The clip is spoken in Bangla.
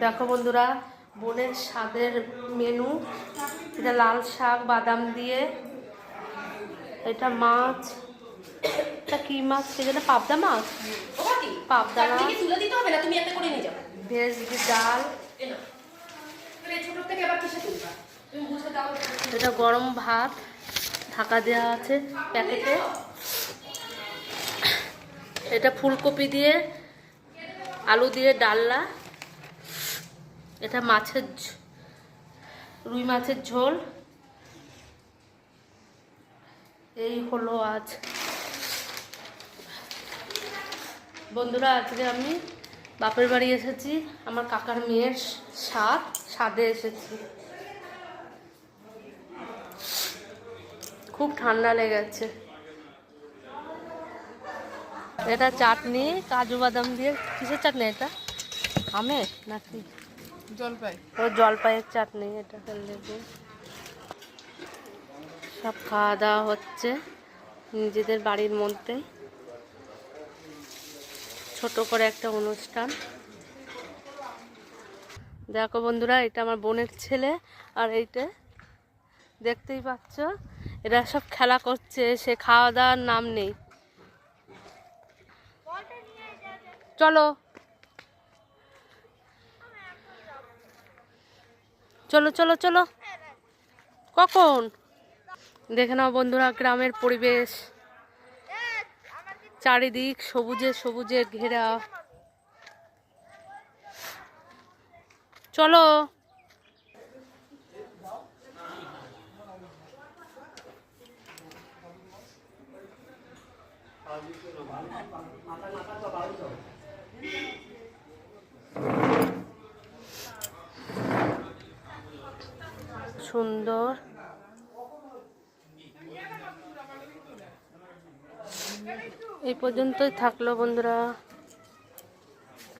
দেখো বন্ধুরা, বোনের স্বাদের মেনু। এটা লাল শাক বাদাম দিয়ে, এটা মাছ, এটা কি মাছ কে জানে, পাবদা মাছ, পাবদা মাছ, ভেজ ডাল, এটা গরম ভাত ঢাকা দেওয়া আছে প্যাকেটে, এটা ফুলকপি দিয়ে আলু দিয়ে ডালনা, এটা মাছের রুই মাছের ঝোল। এই হলো আজ বন্ধুরা। আজকে আমি বাপের বাড়ি এসেছি, আমার কাকার মেয়ের স্বাদে এসেছি। খুব ঠান্ডা লেগেছে। এটা চাটনি কাজু বাদাম দিয়ে, কিসের চাটনি এটা? আমের নাকি জলপাই? ও জলপাইয়ের চাটনি। এটা লেবু। সব খাওয়া দাওয়া হচ্ছে নিজেদের বাড়ির মধ্যে, ছোট করে একটা অনুষ্ঠান। দেখো বন্ধুরা, এটা আমার বোনের ছেলে, আর এইটা দেখতেই পাচ্ছ, এরা সব খেলা করছে, সে খাওয়া দাওয়ার নাম নেই। চলো চলো চলো চলো। কখন? দেখে নাও বন্ধুরা, গ্রামের পরিবেশ, চারিদিক সবুজে সবুজে ঘেরা। চলো। সুন্দর। এই পর্যন্তই থাকলো বন্ধুরা।